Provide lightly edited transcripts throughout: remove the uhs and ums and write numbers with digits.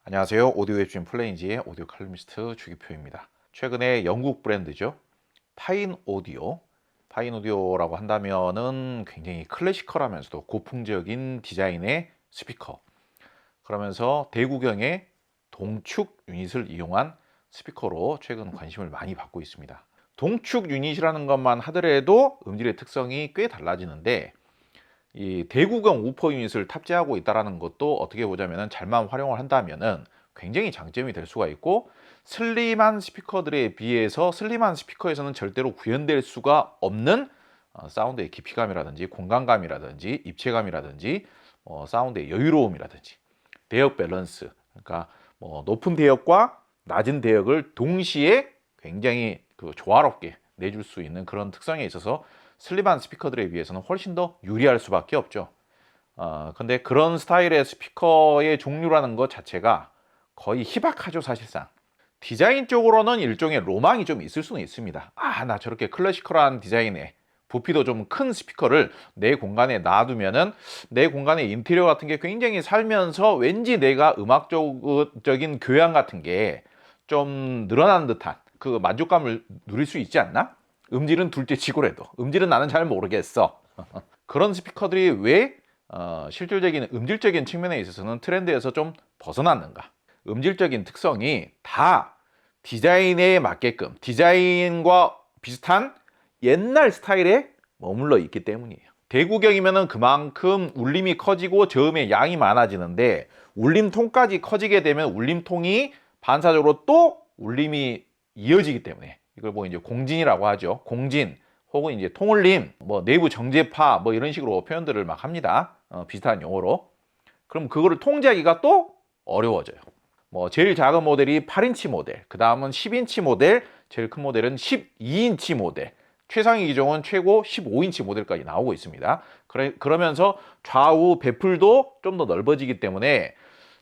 안녕하세요. 오디오 웹진 플레인지의 오디오 칼럼니스트 주기표입니다. 최근에 영국 브랜드죠. 파인 오디오. 파인 오디오라고 한다면은 굉장히 클래시컬하면서도 고풍적인 디자인의 스피커. 그러면서 대구경의 동축 유닛을 이용한 스피커로 최근 관심을 많이 받고 있습니다. 동축 유닛이라는 것만 하더라도 음질의 특성이 꽤 달라지는데 이 대구경 우퍼 유닛을 탑재하고 있다는 것도 어떻게 보자면 잘만 활용을 한다면은 굉장히 장점이 될 수가 있고, 슬림한 스피커들에 비해서 슬림한 스피커에서는 절대로 구현될 수가 없는 사운드의 깊이감이라든지 공간감이라든지 입체감이라든지 사운드의 여유로움이라든지 대역 밸런스, 그러니까 높은 대역과 낮은 대역을 동시에 굉장히 조화롭게 내줄 수 있는 그런 특성에 있어서 슬림한 스피커들에 비해서는 훨씬 더 유리할 수밖에 없죠. 근데 그런 스타일의 스피커의 종류라는 것 자체가 거의 희박하죠, 사실상. 디자인 쪽으로는 일종의 로망이 좀 있을 수는 있습니다. 나 저렇게 클래시컬한 디자인의 부피도 좀 큰 스피커를 내 공간에 놔두면은 내 공간의 인테리어 같은 게 굉장히 살면서 왠지 내가 음악적인 교양 같은 게 좀 늘어나는 듯한 그 만족감을 누릴 수 있지 않나? 음질은 둘째 치고라도 음질은 나는 잘 모르겠어. 그런 스피커들이 왜 실질적인 음질적인 측면에 있어서는 트렌드에서 좀 벗어났는가? 음질적인 특성이 다 디자인에 맞게끔 디자인과 비슷한 옛날 스타일에 머물러 있기 때문이에요. 대구경이면은 그만큼 울림이 커지고 저음의 양이 많아지는데, 울림통까지 커지게 되면 울림통이 반사적으로 또 울림이 이어지기 때문에 이걸 이제 공진이라고 하죠. 공진 혹은 이제 통울림, 내부 정제파 이런 식으로 표현들을 막 합니다. 비슷한 용어로. 그럼 그거를 통제하기가 또 어려워져요. 제일 작은 모델이 8인치 모델, 그 다음은 10인치 모델, 제일 큰 모델은 12인치 모델, 최상위 기종은 최고 15인치 모델까지 나오고 있습니다. 그러면서 좌우 배풀도 좀 더 넓어지기 때문에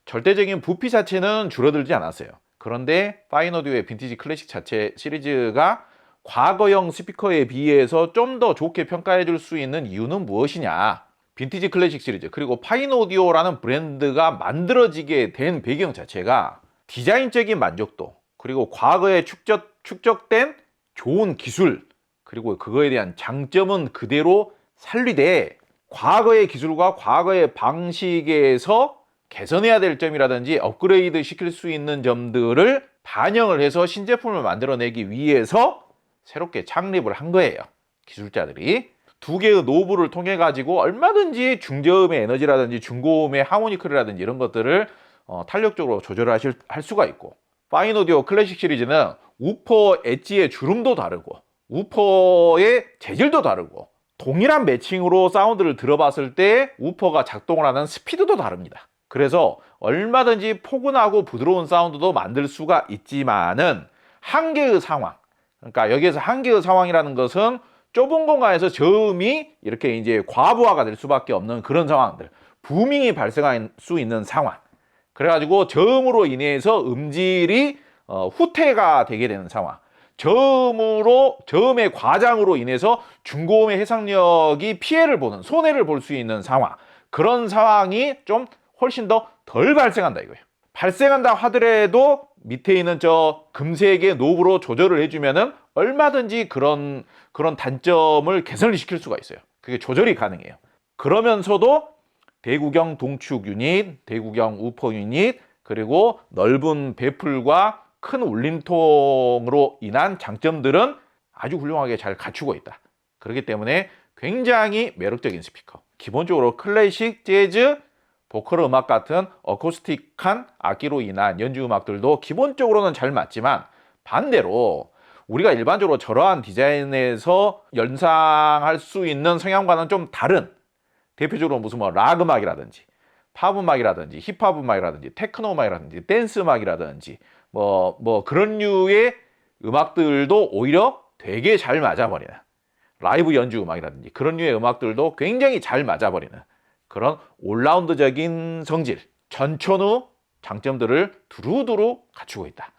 절대적인 부피 자체는 줄어들지 않았어요. 그런데 파인 오디오의 빈티지 클래식 자체 시리즈가 과거형 스피커에 비해서 좀 더 좋게 평가해 줄 수 있는 이유는 무엇이냐? 빈티지 클래식 시리즈, 그리고 파인 오디오라는 브랜드가 만들어지게 된 배경 자체가 디자인적인 만족도, 그리고 과거에 축적된 좋은 기술, 그리고 그거에 대한 장점은 그대로 살리되 과거의 기술과 과거의 방식에서 개선해야 될 점이라든지 업그레이드 시킬 수 있는 점들을 반영을 해서 신제품을 만들어내기 위해서 새롭게 창립을 한 거예요. 기술자들이 두 개의 노브를 통해 가지고 얼마든지 중저음의 에너지라든지 중고음의 하모니크라든지 이런 것들을 탄력적으로 할 수가 있고, 파인 오디오 클래식 시리즈는 우퍼 엣지의 주름도 다르고 우퍼의 재질도 다르고 동일한 매칭으로 사운드를 들어봤을 때 우퍼가 작동을 하는 스피드도 다릅니다. 그래서 얼마든지 포근하고 부드러운 사운드도 만들 수가 있지만은 한계의 상황, 그러니까 여기에서 한계의 상황이라는 것은 좁은 공간에서 저음이 이렇게 이제 과부하가 될 수밖에 없는 그런 상황들, 부밍이 발생할 수 있는 상황, 그래가지고 저음으로 인해서 음질이 후퇴가 되게 되는 상황, 저음의 과장으로 인해서 중고음의 해상력이 피해를 보는, 손해를 볼 수 있는 상황, 그런 상황이 좀 훨씬 더 덜 발생한다 이거예요. 발생한다 하더라도 밑에 있는 저 금색의 노브로 조절을 해주면은 얼마든지 그런 단점을 개선을 시킬 수가 있어요. 그게 조절이 가능해요. 그러면서도 대구경 동축 유닛, 대구경 우퍼 유닛, 그리고 넓은 배풀과 큰 울림통으로 인한 장점들은 아주 훌륭하게 잘 갖추고 있다. 그렇기 때문에 굉장히 매력적인 스피커. 기본적으로 클래식, 재즈, 보컬 음악 같은 어쿠스틱한 악기로 인한 연주 음악들도 기본적으로는 잘 맞지만, 반대로 우리가 일반적으로 저러한 디자인에서 연상할 수 있는 성향과는 좀 다른, 대표적으로 무슨 락 음악이라든지 팝 음악이라든지 힙합 음악이라든지 테크노 음악이라든지 댄스 음악이라든지 그런 류의 음악들도 오히려 되게 잘 맞아버리는, 라이브 연주 음악이라든지 그런 류의 음악들도 굉장히 잘 맞아버리는 그런 올라운드적인 성질, 전천후 장점들을 두루두루 갖추고 있다.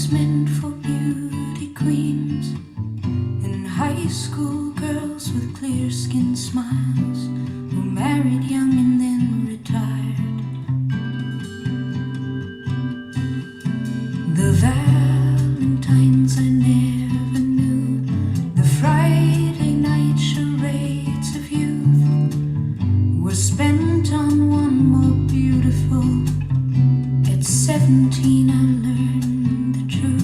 was meant for beauty queens and high school girls with clear skin smiles who married young and then retired. The Valentines I never knew, the Friday night charades of youth were spent on one more beautiful. At 17 I learned the truth.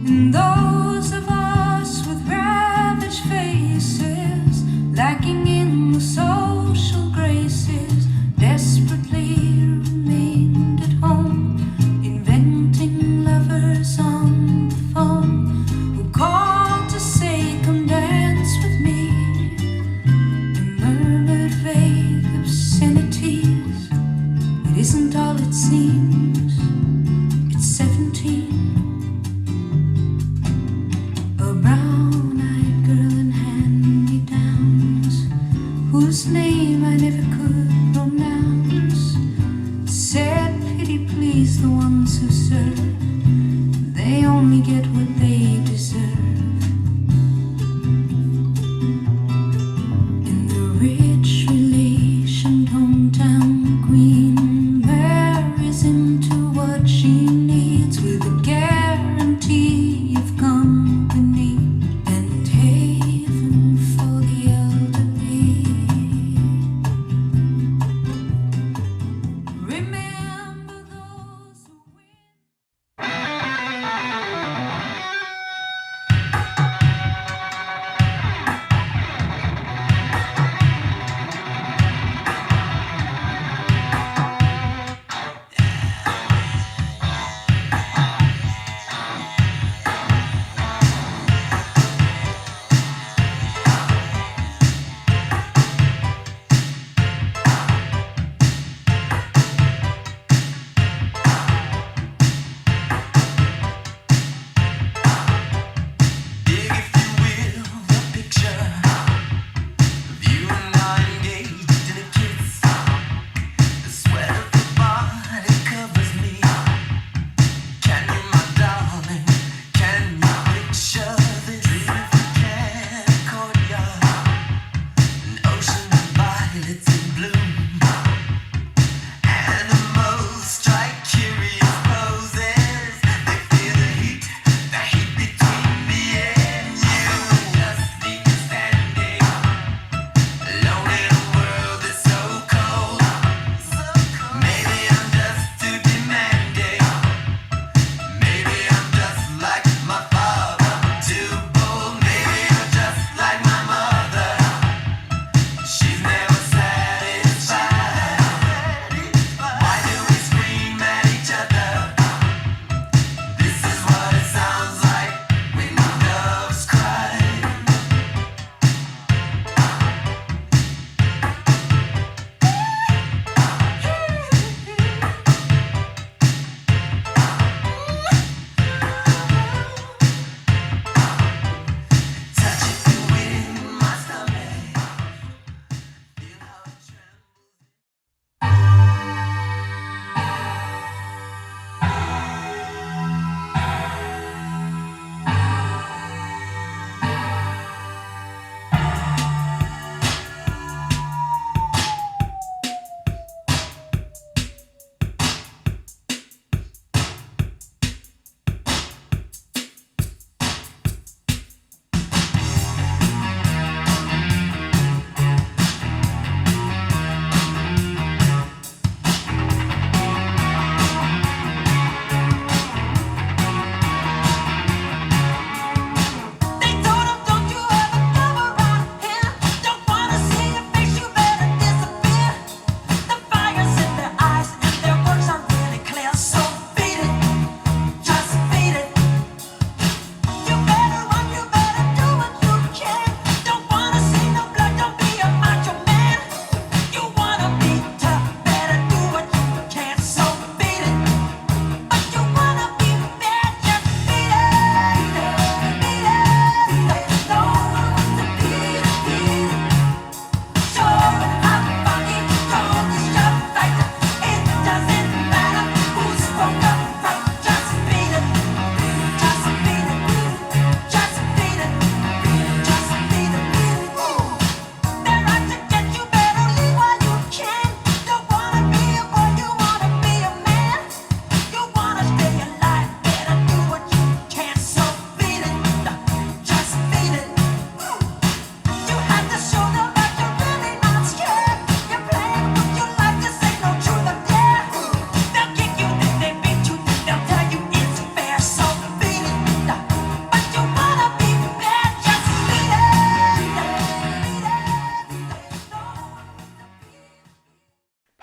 And those of us with ravaged faces, lacking in the social graces, desperately remained at home, inventing lovers on the phone who called to say, "Come dance with me," and murmured vague obscenities. It isn't all it seems. It's 17. A brown-eyed girl in hand-me-downs, whose name I never could pronounce, said, "Pity please the ones who serve. They only get what they deserve." And the rich relationed hometown queen marries into what she needs, with a guarantee of company and haven for the elderly. Remember those who win.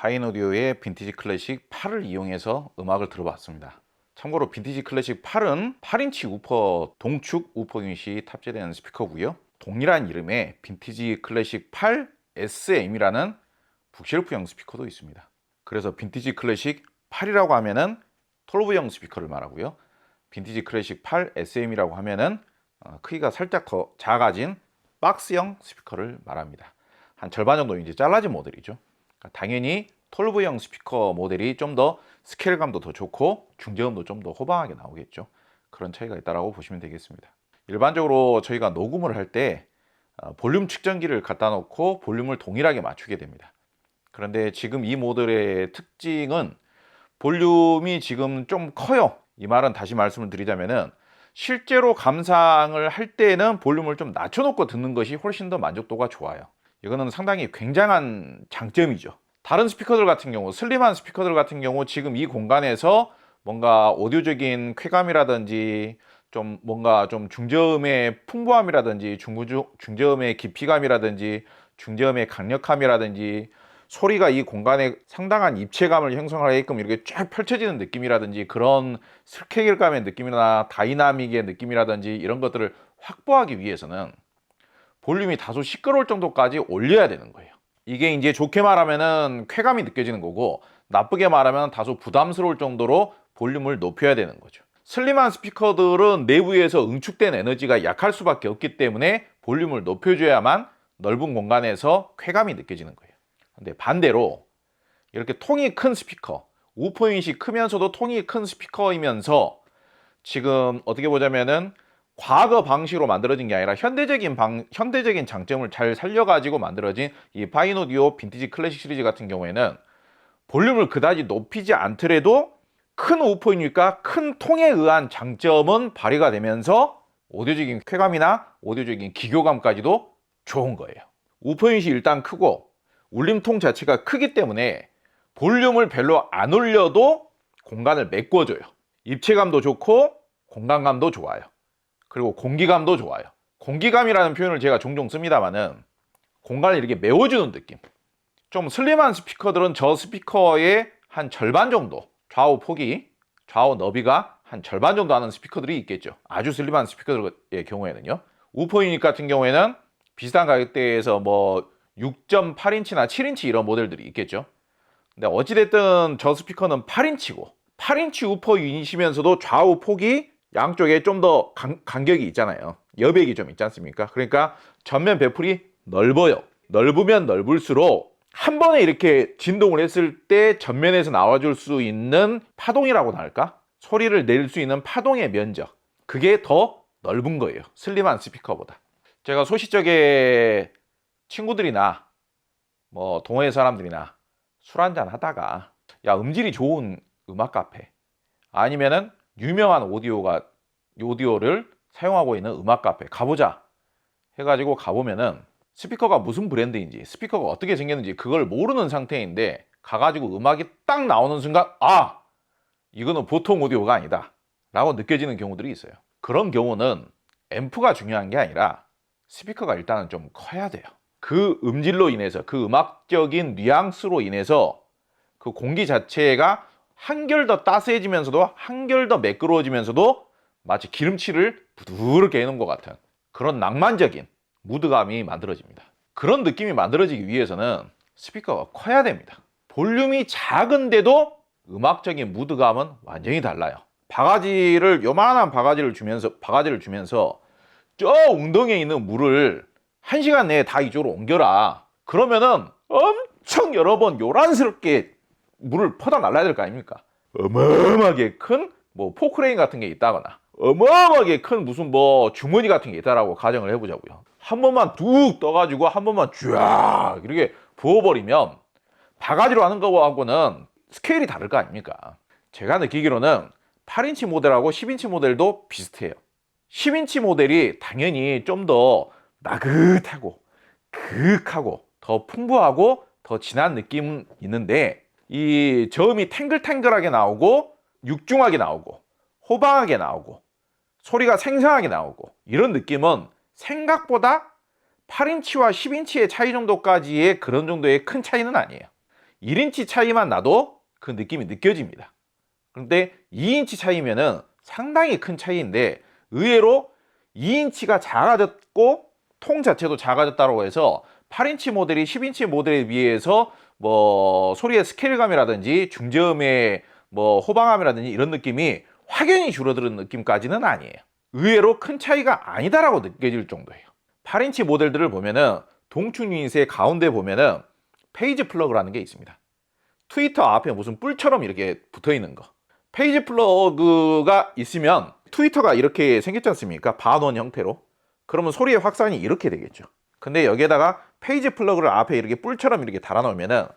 파인오디오의 빈티지 클래식 8을 이용해서 음악을 들어봤습니다. 참고로 빈티지 클래식 8은 8인치 우퍼 동축 우퍼 유닛이 탑재되는 스피커고요. 동일한 이름의 빈티지 클래식 8 SM이라는 북쉘프형 스피커도 있습니다. 그래서 빈티지 클래식 8이라고 하면은 12형 스피커를 말하고요. 빈티지 클래식 8 SM이라고 하면은 크기가 살짝 더 작아진 박스형 스피커를 말합니다. 한 절반 정도 이제 잘라진 모델이죠. 그러니까 당연히 12형 스피커 모델이 좀 더 스케일감도 더 좋고 중저음도 좀 더 호방하게 나오겠죠. 그런 차이가 있다라고 보시면 되겠습니다. 일반적으로 저희가 녹음을 할 때 볼륨 측정기를 갖다 놓고 볼륨을 동일하게 맞추게 됩니다. 그런데 지금 이 모델의 특징은 볼륨이 지금 좀 커요. 이 말은 다시 말씀을 드리자면은 실제로 감상을 할 때는 볼륨을 좀 낮춰놓고 듣는 것이 훨씬 더 만족도가 좋아요. 이거는 상당히 굉장한 장점이죠. 다른 스피커들 같은 경우, 슬림한 스피커들 같은 경우 지금 이 공간에서 뭔가 오디오적인 쾌감이라든지 좀 뭔가 좀 중저음의 풍부함이라든지 중저음의 깊이감이라든지 중저음의 강력함이라든지 소리가 이 공간에 상당한 입체감을 형성하게끔 이렇게 쫙 펼쳐지는 느낌이라든지 그런 스케일감의 느낌이나 다이나믹의 느낌이라든지 이런 것들을 확보하기 위해서는 볼륨이 다소 시끄러울 정도까지 올려야 되는 거예요. 이게 이제 좋게 말하면은 쾌감이 느껴지는 거고 나쁘게 말하면 다소 부담스러울 정도로 볼륨을 높여야 되는 거죠. 슬림한 스피커들은 내부에서 응축된 에너지가 약할 수밖에 없기 때문에 볼륨을 높여줘야만 넓은 공간에서 쾌감이 느껴지는 거예요. 근데 반대로 이렇게 통이 큰 스피커, 우퍼 유닛이 크면서도 통이 큰 스피커이면서 지금 어떻게 보자면은 과거 방식으로 만들어진 게 아니라 현대적인 장점을 잘 살려가지고 만들어진 이 파인오디오 빈티지 클래식 시리즈 같은 경우에는 볼륨을 그다지 높이지 않더라도 큰 우퍼 유닛과 큰 통에 의한 장점은 발휘가 되면서 오디오적인 쾌감이나 오디오적인 기교감까지도 좋은 거예요. 우퍼 유닛이 일단 크고 울림통 자체가 크기 때문에 볼륨을 별로 안 올려도 공간을 메꿔줘요. 입체감도 좋고 공간감도 좋아요. 그리고 공기감도 좋아요. 공기감이라는 표현을 제가 종종 씁니다만은 공간을 이렇게 메워주는 느낌. 좀 슬림한 스피커들은 저 스피커의 한 절반 정도, 좌우 폭이, 좌우 너비가 한 절반 정도 하는 스피커들이 있겠죠. 아주 슬림한 스피커들의 경우에는요. 우퍼 유닛 같은 경우에는 비슷한 가격대에서 뭐 6.8인치나 7인치 이런 모델들이 있겠죠. 근데 어찌됐든 저 스피커는 8인치고 8인치 우퍼 유닛이면서도 좌우 폭이 양쪽에 좀 더 간격이 있잖아요. 여백이 좀 있지 않습니까? 그러니까 전면 배풀이 넓어요. 넓으면 넓을수록 한 번에 이렇게 진동을 했을 때 전면에서 나와줄 수 있는 파동이라고나 할까? 소리를 낼 수 있는 파동의 면적, 그게 더 넓은 거예요. 슬림한 스피커보다. 제가 소시적에 친구들이나 뭐 동호회 사람들이나 술 한잔 하다가 야, 음질이 좋은 음악 카페 아니면은 유명한 오디오를 사용하고 있는 음악 카페 가보자 해가지고 가보면은 스피커가 무슨 브랜드인지 스피커가 어떻게 생겼는지 그걸 모르는 상태인데 가가지고 음악이 딱 나오는 순간 아, 이거는 보통 오디오가 아니다 라고 느껴지는 경우들이 있어요. 그런 경우는 앰프가 중요한 게 아니라 스피커가 일단은 좀 커야 돼요. 그 음질로 인해서 그 음악적인 뉘앙스로 인해서 그 공기 자체가 한결 더 따스해지면서도 한결 더 매끄러워지면서도 마치 기름칠을 부드럽게 해놓은 것 같은 그런 낭만적인 무드감이 만들어집니다. 그런 느낌이 만들어지기 위해서는 스피커가 커야 됩니다. 볼륨이 작은데도 음악적인 무드감은 완전히 달라요. 요만한 바가지를 주면서 저 웅덩이에 있는 물을 1시간 내에 다 이쪽으로 옮겨라. 그러면은 엄청 여러 번 요란스럽게 물을 퍼다 날라야 될 거 아닙니까? 어마어마하게 큰 뭐 포크레인 같은 게 있다거나 어마어마하게 큰 무슨 뭐 주머니 같은 게 있다라고 가정을 해보자고요. 한 번만 뚝 떠가지고 한 번만 쫙 이렇게 부어버리면 바가지로 하는 거하고는 스케일이 다를 거 아닙니까? 제가 느끼기로는 8인치 모델하고 10인치 모델도 비슷해요. 10인치 모델이 당연히 좀 더 나긋하고 그윽하고 더 풍부하고 더 진한 느낌은 있는데 이 저음이 탱글탱글하게 나오고 육중하게 나오고 호방하게 나오고 소리가 생생하게 나오고 이런 느낌은 생각보다 8인치와 10인치의 차이 정도까지의 그런 정도의 큰 차이는 아니에요. 1인치 차이만 나도 그 느낌이 느껴집니다. 그런데 2인치 차이면은 상당히 큰 차이인데 의외로 2인치가 작아졌고 통 자체도 작아졌다고 해서 8인치 모델이 10인치 모델에 비해서 뭐 소리의 스케일감이라든지 중저음의 뭐 호방감이라든지 이런 느낌이 확연히 줄어드는 느낌까지는 아니에요. 의외로 큰 차이가 아니다라고 느껴질 정도예요. 8인치 모델들을 보면은 동축 유닛의 가운데 보면은 페이지 플러그라는 게 있습니다. 트위터 앞에 무슨 뿔처럼 이렇게 붙어 있는 거. 페이지 플러그가 있으면 트위터가 이렇게 생겼지 않습니까? 반원 형태로. 그러면 소리의 확산이 이렇게 되겠죠. 근데 여기에다가 페이지 플러그를 앞에 이렇게 뿔처럼 이렇게 달아 놓으면은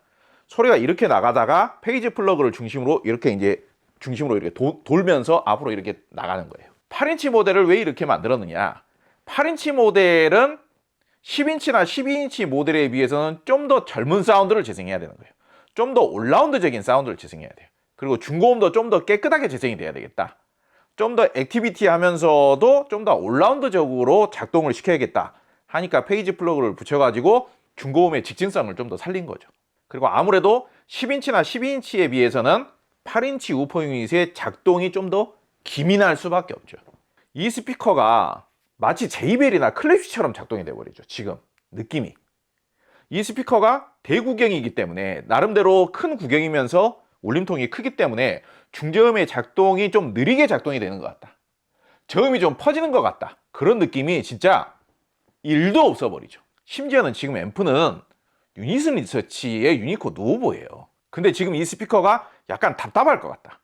소리가 이렇게 나가다가 페이지 플러그를 중심으로 이렇게 이제 중심으로 이렇게 돌면서 앞으로 이렇게 나가는 거예요. 8인치 모델을 왜 이렇게 만들었느냐? 8인치 모델은 10인치나 12인치 모델에 비해서는 좀 더 젊은 사운드를 재생해야 되는 거예요. 좀 더 올라운드적인 사운드를 재생해야 돼요. 그리고 중고음도 좀 더 깨끗하게 재생이 돼야 되겠다. 좀 더 액티비티 하면서도 좀 더 올라운드적으로 작동을 시켜야겠다 하니까 페이지 플러그를 붙여가지고 중고음의 직진성을 좀 더 살린 거죠. 그리고 아무래도 10인치나 12인치에 비해서는 8인치 우퍼 유닛의 작동이 좀 더 기민할 수밖에 없죠. 이 스피커가 마치 JBL이나 클래식처럼 작동이 돼버리죠. 지금 느낌이. 이 스피커가 대구경이기 때문에 나름대로 큰 구경이면서 울림통이 크기 때문에 중저음의 작동이 좀 느리게 작동이 되는 것 같다. 저음이 좀 퍼지는 것 같다. 그런 느낌이 진짜 1도 없어버리죠. 심지어는 지금 앰프는 유니슨 리서치의 유니코 누오보예요. 근데 지금 이 스피커가 약간 답답할 것 같다.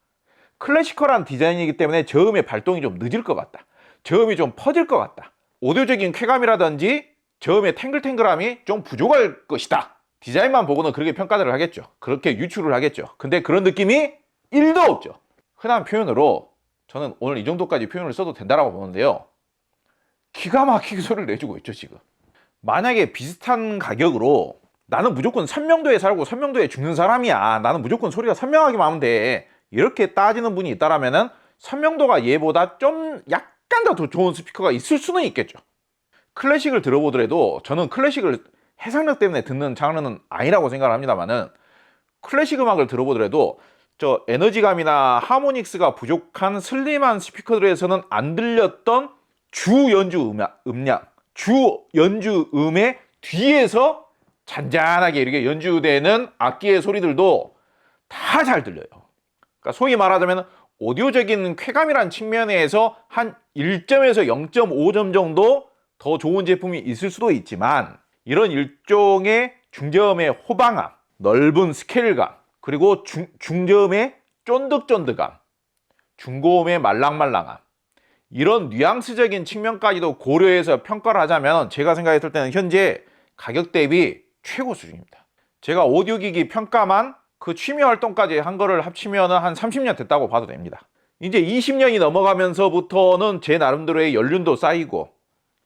클래시컬한 디자인이기 때문에 저음의 발동이 좀 늦을 것 같다. 저음이 좀 퍼질 것 같다. 오디오적인 쾌감이라든지 저음의 탱글탱글함이 좀 부족할 것이다. 디자인만 보고는 그렇게 평가를 하겠죠. 그렇게 유추를 하겠죠. 근데 그런 느낌이 1도 없죠. 흔한 표현으로 저는 오늘 이 정도까지 표현을 써도 된다라고 보는데요. 기가 막히게 소리를 내주고 있죠, 지금. 만약에 비슷한 가격으로 나는 무조건 선명도에 살고 선명도에 죽는 사람이야. 나는 무조건 소리가 선명하기만 하면 돼. 이렇게 따지는 분이 있다라면은 선명도가 얘보다 좀 약간 더 좋은 스피커가 있을 수는 있겠죠. 클래식을 들어보더라도 저는 클래식을 해상력 때문에 듣는 장르는 아니라고 생각을 합니다만은 클래식 음악을 들어보더라도 저 에너지감이나 하모닉스가 부족한 슬림한 스피커들에서는 안 들렸던 주 연주 음량, 주 연주 음의 뒤에서 잔잔하게 이렇게 연주되는 악기의 소리들도 다 잘 들려요. 그러니까 소위 말하자면 오디오적인 쾌감이란 측면에서 한 1점에서 0.5점 정도 더 좋은 제품이 있을 수도 있지만 이런 일종의 중저음의 호방함, 넓은 스케일감, 그리고 중저음의 쫀득쫀득함, 중고음의 말랑말랑함 이런 뉘앙스적인 측면까지도 고려해서 평가를 하자면 제가 생각했을 때는 현재 가격 대비 최고 수준입니다. 제가 오디오기기 평가만 그 취미 활동까지 한 거를 합치면 한 30년 됐다고 봐도 됩니다. 이제 20년이 넘어가면서부터는 제 나름대로의 연륜도 쌓이고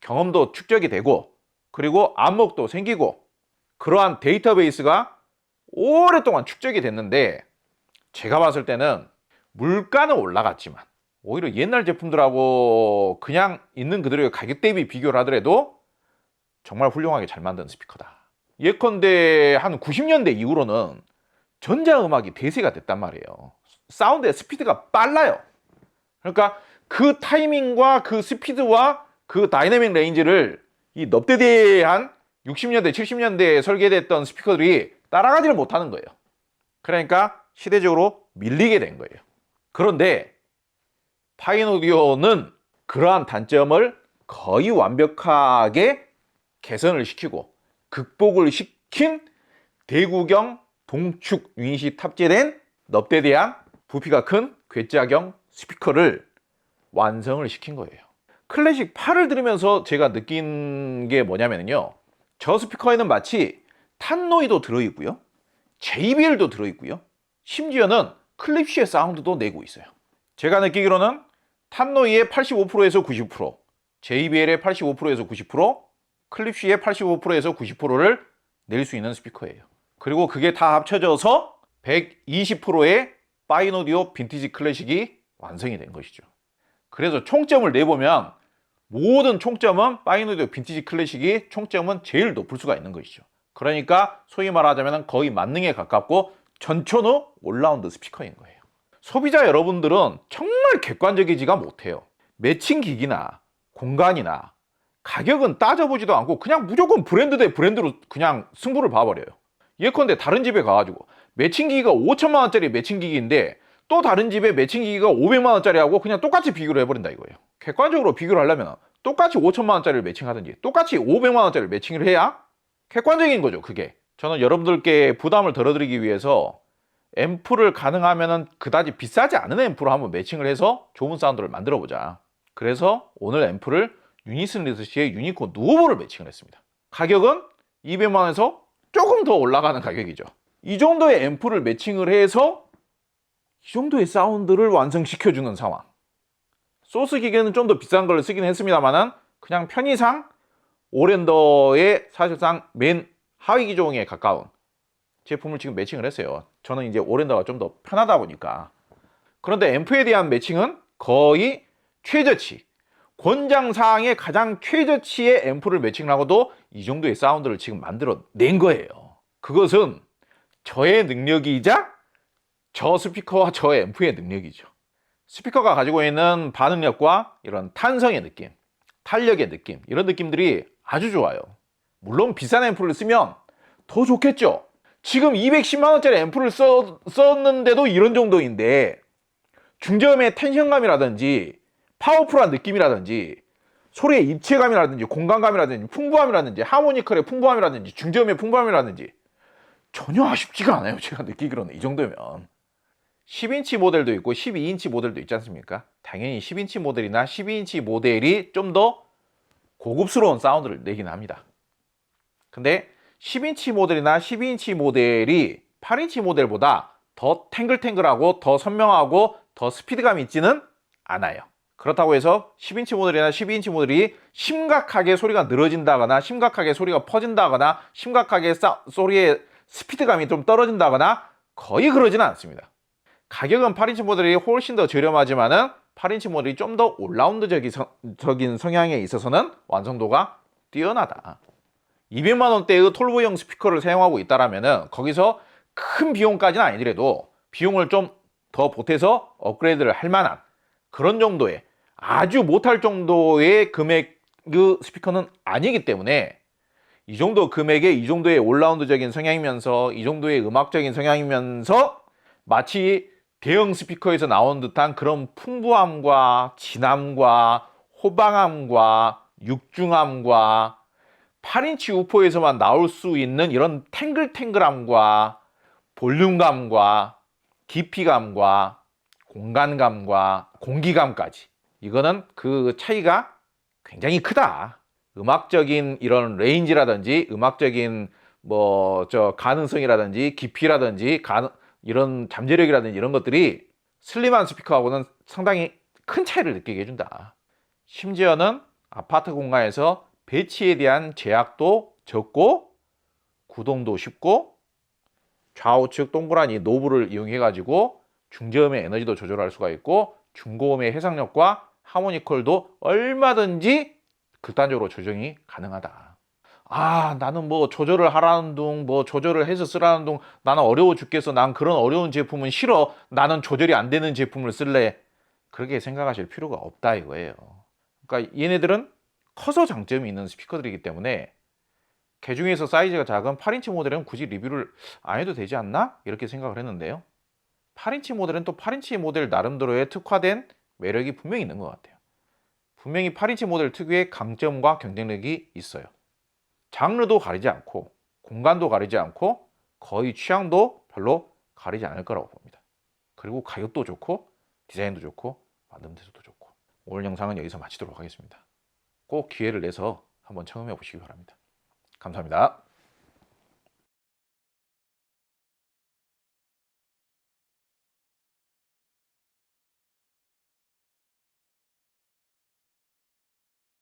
경험도 축적이 되고 그리고 안목도 생기고 그러한 데이터베이스가 오랫동안 축적이 됐는데 제가 봤을 때는 물가는 올라갔지만 오히려 옛날 제품들하고 그냥 있는 그대로의 가격 대비 비교를 하더라도 정말 훌륭하게 잘 만든 스피커다. 예컨대 한 90년대 이후로는 전자음악이 대세가 됐단 말이에요. 사운드의 스피드가 빨라요. 그러니까 그 타이밍과 그 스피드와 그 다이내믹 레인지를 이 넙대대한 60년대, 70년대에 설계됐던 스피커들이 따라가지를 못하는 거예요. 그러니까 시대적으로 밀리게 된 거예요. 그런데 파인오디오는 그러한 단점을 거의 완벽하게 개선을 시키고 극복을 시킨 대구경 동축 유닛이 탑재된 넙대대한 부피가 큰 괴짜경 스피커를 완성을 시킨 거예요. 클래식 8을 들으면서 제가 느낀 게 뭐냐면요. 저 스피커에는 마치 탄노이도 들어있고요. JBL도 들어있고요. 심지어는 클립시의 사운드도 내고 있어요. 제가 느끼기로는 탄노이의 85%에서 90%, JBL의 85%에서 90%, 클립시의 85%에서 90%를 낼 수 있는 스피커예요. 그리고 그게 다 합쳐져서 120%의 파인오디오 빈티지 클래식이 완성이 된 것이죠. 그래서 총점을 내보면 모든 총점은 파인오디오 빈티지 클래식이 총점은 제일 높을 수가 있는 것이죠. 그러니까 소위 말하자면 거의 만능에 가깝고 전천후 올라운드 스피커인 거예요. 소비자 여러분들은 정말 객관적이지가 못해요. 매칭 기기나 공간이나 가격은 따져보지도 않고 그냥 무조건 브랜드 대 브랜드로 그냥 승부를 봐버려요. 예컨대 다른 집에 가가지고 매칭 기기가 5천만 원짜리 매칭 기기인데 또 다른 집에 매칭 기기가 500만 원짜리하고 그냥 똑같이 비교를 해버린다 이거예요. 객관적으로 비교를 하려면 똑같이 5천만 원짜리를 매칭하든지 똑같이 500만 원짜리를 매칭을 해야 객관적인 거죠. 그게 저는 여러분들께 부담을 덜어드리기 위해서 앰프를 가능하면 그다지 비싸지 않은 앰프로 한번 매칭을 해서 좋은 사운드를 만들어 보자. 그래서 오늘 앰프를 유니슨 리서치의 유니콘 누오보를 매칭을 했습니다. 가격은 200만 원에서 조금 더 올라가는 가격이죠. 이 정도의 앰프를 매칭을 해서 이 정도의 사운드를 완성시켜주는 상황. 소스 기계는 좀 더 비싼 걸 쓰긴 했습니다만은 그냥 편의상 오랜더의 사실상 맨 하위 기종에 가까운 제품을 지금 매칭을 했어요. 저는 이제 오랜더가 좀 더 편하다 보니까. 그런데 앰프에 대한 매칭은 거의 최저치, 권장사항의 가장 최저치의 앰프를 매칭을 하고도 이 정도의 사운드를 지금 만들어낸 거예요. 그것은 저의 능력이자 저 스피커와 저 앰프의 능력이죠. 스피커가 가지고 있는 반응력과 이런 탄성의 느낌, 탄력의 느낌, 이런 느낌들이 아주 좋아요. 물론 비싼 앰프를 쓰면 더 좋겠죠. 지금 210만 원짜리 앰프를 썼는데도 이런 정도인데 중저음의 텐션감이라든지 파워풀한 느낌이라든지 소리의 입체감이라든지 공간감이라든지 풍부함이라든지 하모니컬의 풍부함이라든지 중저음의 풍부함이라든지 전혀 아쉽지가 않아요. 제가 느끼기로는 이 정도면. 10인치 모델도 있고 12인치 모델도 있지 않습니까? 당연히 10인치 모델이나 12인치 모델이 좀 더 고급스러운 사운드를 내긴 합니다. 근데 10인치 모델이나 12인치 모델이 8인치 모델보다 더 탱글탱글하고 더 선명하고 더 스피드감이 있지는 않아요. 그렇다고 해서 10인치 모델이나 12인치 모델이 심각하게 소리가 늘어진다거나 심각하게 소리가 퍼진다거나 심각하게 소리의 스피드감이 좀 떨어진다거나 거의 그러지는 않습니다. 가격은 8인치 모델이 훨씬 더 저렴하지만은 8인치 모델이 좀 더 올라운드적인 성향에 있어서는 완성도가 뛰어나다. 200만 원대의 톨보형 스피커를 사용하고 있다라면은 거기서 큰 비용까지는 아니더라도 비용을 좀 더 보태서 업그레이드를 할 만한 그런 정도의 아주 못할 정도의 금액의 스피커는 아니기 때문에 이 정도 금액에 이 정도의 올라운드적인 성향이면서 이 정도의 음악적인 성향이면서 마치 대형 스피커에서 나온 듯한 그런 풍부함과 진함과 호방함과 육중함과 8인치 우퍼에서만 나올 수 있는 이런 탱글탱글함과 볼륨감과 깊이감과 공간감과 공기감까지 이거는 그 차이가 굉장히 크다. 음악적인 이런 레인지라든지 음악적인 가능성이라든지 깊이라든지 이런 잠재력이라든지 이런 것들이 슬림한 스피커하고는 상당히 큰 차이를 느끼게 해준다. 심지어는 아파트 공간에서 배치에 대한 제약도 적고 구동도 쉽고 좌우측 동그라니 노브를 이용해 가지고 중저음의 에너지도 조절할 수가 있고 중고음의 해상력과 하모니컬도 얼마든지 극단적으로 조정이 가능하다. 나는 조절을 하라는 둥, 조절을 해서 쓰라는 둥, 나는 어려워 죽겠어. 난 그런 어려운 제품은 싫어. 나는 조절이 안 되는 제품을 쓸래. 그렇게 생각하실 필요가 없다 이거예요. 그러니까 얘네들은 커서 장점이 있는 스피커들이기 때문에 개중에서 사이즈가 작은 8인치 모델은 굳이 리뷰를 안 해도 되지 않나? 이렇게 생각을 했는데요. 8인치 모델은 또 8인치 모델 나름대로의 특화된 매력이 분명히 있는 것 같아요. 분명히 8인치 모델 특유의 강점과 경쟁력이 있어요. 장르도 가리지 않고 공간도 가리지 않고 거의 취향도 별로 가리지 않을 거라고 봅니다. 그리고 가격도 좋고 디자인도 좋고 만듦새도 좋고. 오늘 영상은 여기서 마치도록 하겠습니다. 꼭 기회를 내서 한번 체험해 보시기 바랍니다. 감사합니다.